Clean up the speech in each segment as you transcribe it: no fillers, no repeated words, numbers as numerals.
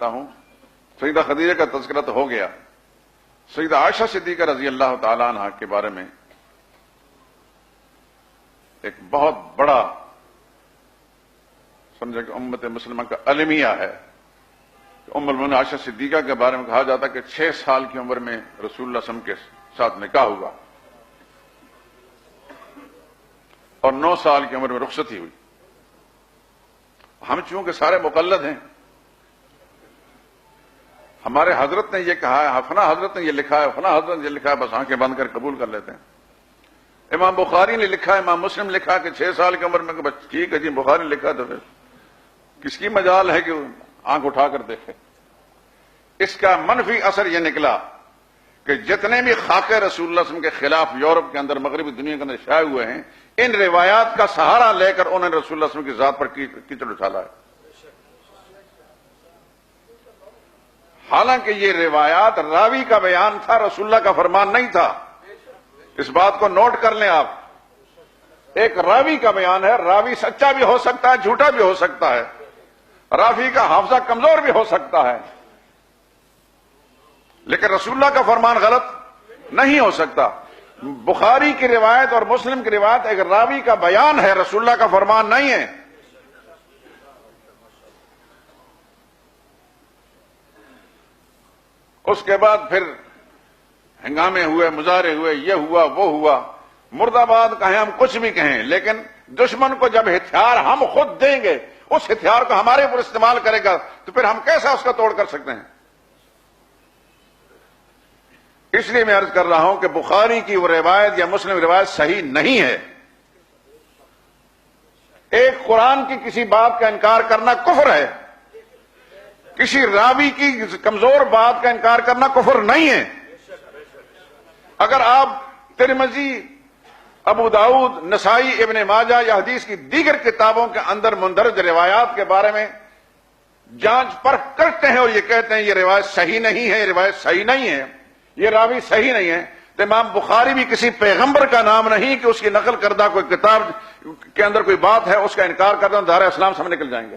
ہوں سیدہ خدیجہ کا تذکرہ تو ہو گیا، سیدہ عائشہ صدیقہ رضی اللہ تعالی عنہ کے بارے میں ایک بہت بڑا سمجھے کہ امت مسلمہ کا المیہ ہے۔ ام المؤمنین عائشہ صدیقہ کے بارے میں کہا جاتا ہے کہ 6 سال کی عمر میں رسول اللہ صلی اللہ علیہ وسلم کے ساتھ نکاح ہوا اور 9 سال کی عمر میں رخصتی ہوئی۔ ہم چونکہ سارے مقلد ہیں، ہمارے حضرت نے یہ کہا ہے، فلاں حضرت نے یہ لکھا ہے، فلاں حضرت نے یہ لکھا ہے، بس آنکھیں بند کر قبول کر لیتے ہیں۔ امام بخاری نے لکھا ہے، امام مسلم لکھا کہ 6 سال کی عمر میں، کہ بس ٹھیک ہے جی، بخاری نے لکھا تو پھر کس کی مجال ہے کہ آنکھ اٹھا کر دیکھے۔ اس کا منفی اثر یہ نکلا کہ جتنے بھی خاکے رسول اللہ صلی اللہ علیہ وسلم کے خلاف یورپ کے اندر، مغربی دنیا کے اندر شائع ہوئے ہیں، ان روایات کا سہارا لے کر انہوں نے رسول اللہ صلی اللہ علیہ وسلم کی ذات پر کیچڑ اچھالا ہے۔ حالانکہ یہ روایات راوی کا بیان تھا، رسول اللہ کا فرمان نہیں تھا۔ اس بات کو نوٹ کر لیں آپ، ایک راوی کا بیان ہے، راوی سچا بھی ہو سکتا ہے، جھوٹا بھی ہو سکتا ہے، راوی کا حافظہ کمزور بھی ہو سکتا ہے، لیکن رسول اللہ کا فرمان غلط نہیں ہو سکتا۔ بخاری کی روایت اور مسلم کی روایت ایک راوی کا بیان ہے، رسول اللہ کا فرمان نہیں ہے۔ اس کے بعد پھر ہنگامے ہوئے، مظاہرے ہوئے، یہ ہوا وہ ہوا، مرد آباد کہیں ہم کچھ بھی کہیں، لیکن دشمن کو جب ہتھیار ہم خود دیں گے، اس ہتھیار کو ہمارے اوپر استعمال کرے گا، تو پھر ہم کیسا اس کا توڑ کر سکتے ہیں؟ اس لیے میں عرض کر رہا ہوں کہ بخاری کی وہ روایت یا مسلم روایت صحیح نہیں ہے۔ ایک قرآن کی کسی بات کا انکار کرنا کفر ہے، کسی راوی کی کمزور بات کا انکار کرنا کفر نہیں ہے۔ اگر آپ ترمذی، ابو داؤد، نسائی، ابن ماجہ یا حدیث کی دیگر کتابوں کے اندر مندرج روایات کے بارے میں جانچ پرکھ کرتے ہیں اور یہ کہتے ہیں یہ روایت صحیح نہیں ہے، یہ روایت صحیح نہیں ہے، یہ راوی صحیح نہیں ہے، تو امام بخاری بھی کسی پیغمبر کا نام نہیں کہ اس کی نقل کردہ کوئی کتاب کے اندر کوئی بات ہے اس کا انکار کرتا دار اسلام سے ہم نکل جائیں گے۔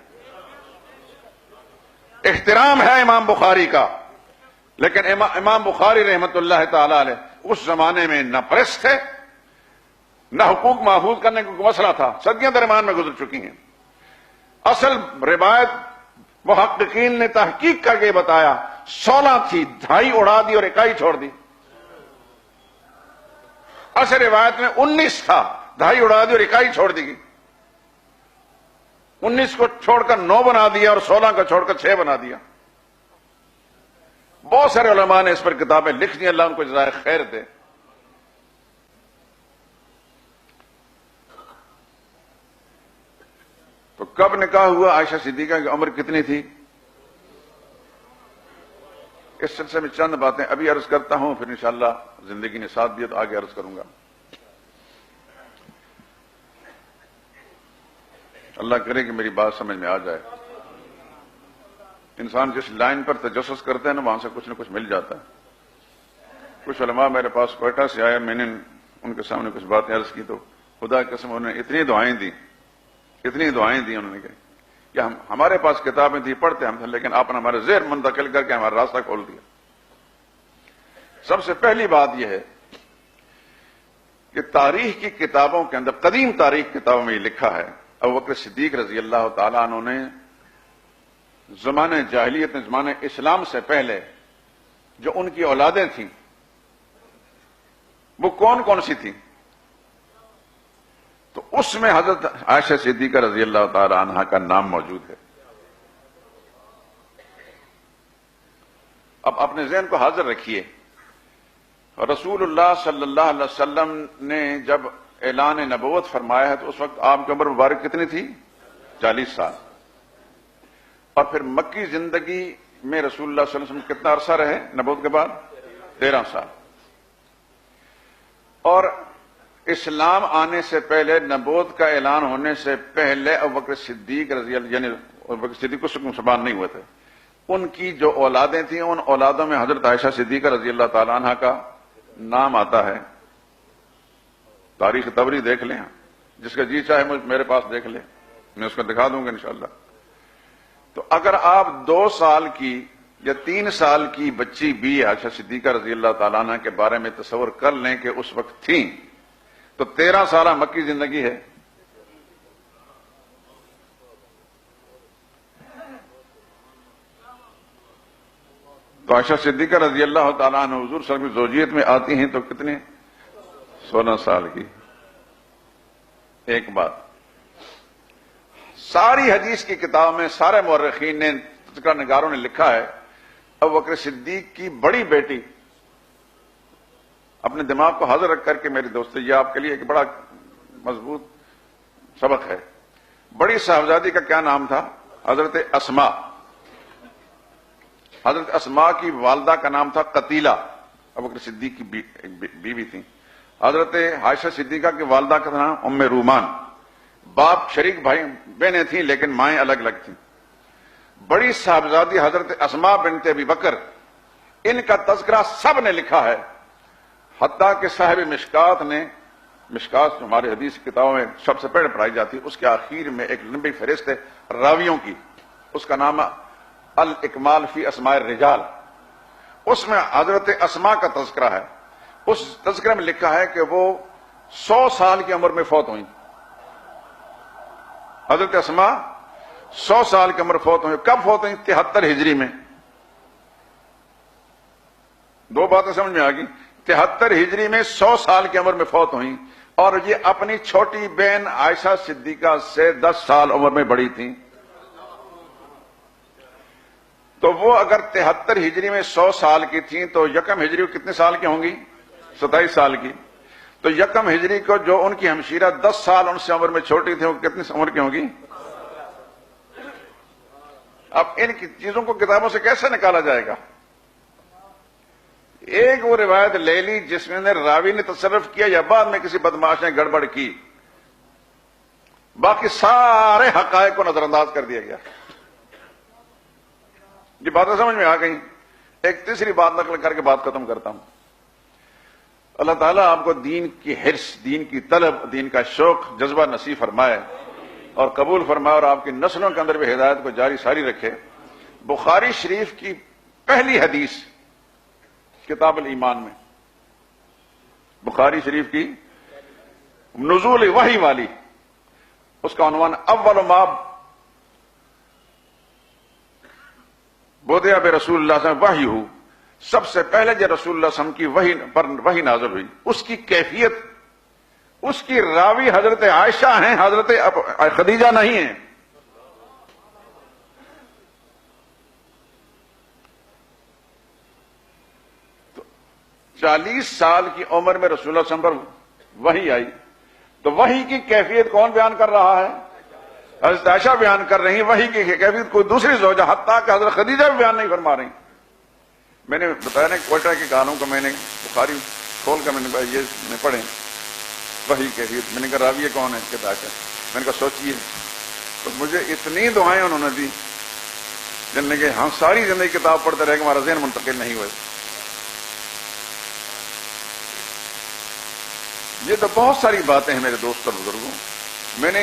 احترام ہے امام بخاری کا، لیکن امام بخاری رحمت اللہ تعالی علیہ اس زمانے میں نہ پریس تھے، نہ حقوق محفوظ کرنے کا کوئی مسئلہ تھا، صدیاں درمیان میں گزر چکی ہیں۔ اصل روایت محققین نے تحقیق کر کے بتایا 16 تھی، 2.5 اڑا دی اور 1 چھوڑ دی۔ اصل روایت میں 19 تھا، 2.5 اڑا دی اور 1 چھوڑ دی گئی۔ 19 کو چھوڑ کر 9 بنا دیا اور 16 کو چھوڑ کر 6 بنا دیا۔ بہت سارے علماء نے اس پر کتابیں لکھ دی، اللہ ان کو جزائے خیر دے۔ تو کب نکاح ہوا؟ عائشہ صدیقہ کی عمر کتنی تھی؟ اس سلسلے میں چند باتیں ابھی عرض کرتا ہوں، پھر انشاءاللہ زندگی نے ساتھ دیا تو آگے عرض کروں گا۔ اللہ کرے کہ میری بات سمجھ میں آ جائے۔ انسان جس لائن پر تجسس کرتے ہیں نا، وہاں سے کچھ نہ کچھ مل جاتا ہے۔ کچھ علماء میرے پاس کوئٹہ سے آئے، میں نے ان کے سامنے کچھ باتیں عرض کی تو خدا کی قسم انہوں نے اتنی دعائیں دی انہوں نے کہ ہمارے پاس کتابیں تھی، پڑھتے ہم تھے، لیکن آپ نے ہمارے ذہن منتقل کر کے ہمارا راستہ کھول دیا۔ سب سے پہلی بات یہ ہے کہ تاریخ کی کتابوں کے اندر، قدیم تاریخ کتابوں میں یہ لکھا ہے، ابو بکر صدیق رضی اللہ تعالیٰ عنہ نے زمانہ جاہلیت میں، زمانہ اسلام سے پہلے جو ان کی اولادیں تھیں وہ کون کون سی تھیں؟ تو اس میں حضرت عائشہ صدیقہ رضی اللہ تعالی عنہا کا نام موجود ہے۔ اب اپنے ذہن کو حاضر رکھیے، رسول اللہ صلی اللہ علیہ وسلم نے جب اعلان نبوت فرمایا ہے تو اس وقت آپ کی عمر مبارک کتنی تھی؟ 40 سال۔ اور پھر مکی زندگی میں رسول اللہ صلی اللہ علیہ وسلم کتنا عرصہ رہے نبوت کے بعد؟ 13 سال۔ اور اسلام آنے سے پہلے، نبوت کا اعلان ہونے سے پہلے ابوبکر صدیق رضی اللہ، یعنی ابوبکر صدیق کو حکم زبان نہیں ہوئے تھے، ان کی جو اولادیں تھیں ان اولادوں میں حضرت عائشہ صدیقہ رضی اللہ تعالیٰ عنہ کا نام آتا ہے۔ تاریخ طبری دیکھ لیں، جس کا جی چاہے میرے پاس دیکھ لیں، میں اس کو دکھا دوں گا انشاءاللہ۔ تو اگر آپ 2 سال کی یا 3 سال کی بچی بھی عائشہ صدیقہ رضی اللہ تعالیٰ عنہ کے بارے میں تصور کر لیں کہ اس وقت تھیں، تو 13 سالہ مکی زندگی ہے. تو عائشہ صدیقہ رضی اللہ تعالیٰ عنہ حضور صلی اللہ علیہ وسلم کی زوجیت میں آتی ہیں تو کتنے؟ 16 سال کی. ایک بات، ساری حدیث کی کتاب میں سارے مورخین نے، تذکرہ نگاروں نے لکھا ہے ابو بکر صدیق کی بڑی بیٹی، اپنے دماغ کو حاضر رکھ کر کے میرے دوستو، یہ آپ کے لیے ایک بڑا مضبوط سبق ہے. بڑی صاحبزادی کا کیا نام تھا؟ حضرت اسماء. حضرت اسماء کی والدہ کا نام تھا قتیلہ، ابو بکر صدیق کی بیوی تھی. حضرت عائشہ صدیقہ کی والدہ کا نام ام رومان. باپ شریک بھائی بہنیں تھیں لیکن مائیں الگ الگ تھیں. بڑی صاحبزادی حضرت اسماء بنت ابی بکر، ان کا تذکرہ سب نے لکھا ہے، حتیٰ کہ صاحب مشکات نے، مشکات جو ہمارے حدیث کی کتابوں میں سب سے پہلے پڑھائی جاتی ہے، اس کے آخر میں ایک لمبی فہرست ہے راویوں کی، اس کا نام الاکمال فی اسماء الرجال. اس میں حضرت اسماء کا تذکرہ ہے. اس تذکرے میں لکھا ہے کہ وہ 100 سال کی عمر میں فوت ہوئیں. حضرت اسماء 100 سال کی عمر فوت ہوئیں. کب فوت ہوئیں؟ 73 ہجری میں. 2 باتیں سمجھ میں آ گئی. 73 ہجری میں 100 سال کی عمر میں فوت ہوئیں، اور یہ اپنی چھوٹی بہن عائشہ صدیقہ سے 10 سال عمر میں بڑی تھیں. تو وہ اگر 73 ہجری میں 100 سال کی تھیں تو یکم ہجری کو کتنے سال کی ہوں گی؟ 27 سال کی. تو یکم ہجری کو جو ان کی ہمشیرہ 10 سال ان سے عمر میں چھوٹی تھی، وہ کتنی عمر کی ہوں گی؟ اب ان کی چیزوں کو کتابوں سے کیسے نکالا جائے گا؟ ایک وہ روایت لے لی جس میں راوی نے تصرف کیا یا بعد میں کسی بدماش نے گڑبڑ کی، باقی سارے حقائق کو نظر انداز کر دیا گیا. یہ باتیں سمجھ میں آ گئی. ایک تیسری بات نقل کر کے بات ختم کرتا ہوں. اللہ تعالیٰ آپ کو دین کی حرص، دین کی طلب، دین کا شوق، جذبہ نصیب فرمائے اور قبول فرمائے، اور آپ کی نسلوں کے اندر بھی ہدایت کو جاری ساری رکھے. بخاری شریف کی پہلی حدیث کتاب الایمان میں، بخاری شریف کی نزول وحی والی، اس کا عنوان اول ما بدأ برسول اللہ صلی اللہ علیہ وسلم وحی، سب سے پہلے جو رسول اللہ صلی اللہ علیہ وسلم کی پر وحی نازل ہوئی، اس کی کیفیت، اس کی راوی حضرت عائشہ ہیں، حضرت خدیجہ نہیں ہیں. تو 40 سال کی عمر میں رسول اللہ صلی اللہ علیہ وسلم پر وحی آئی، تو وحی کی کیفیت کون بیان کر رہا ہے؟ حضرت عائشہ بیان کر رہی ہیں. وحی کی کیفیت کوئی دوسری زوجہ، حتیٰ کہ حضرت خدیجہ بھی بیان نہیں فرما رہی. میں نے بتایا نا کوئٹہ کی کہانوں کو میں نے بخاری کھول کر میں نے پڑھے وحی کیفیت. میں نے کہا راوی کون ہے؟ کہتا عائشہ. میں نے کہا سوچیے. تو مجھے اتنی دعائیں انہوں نے دی جن نے کہ ہم ساری زندگی کتاب پڑھتے رہے کہ ہمارا ذہن منتقل نہیں ہوئے. یہ تو بہت ساری باتیں ہیں میرے دوست اور بزرگوں. میں نے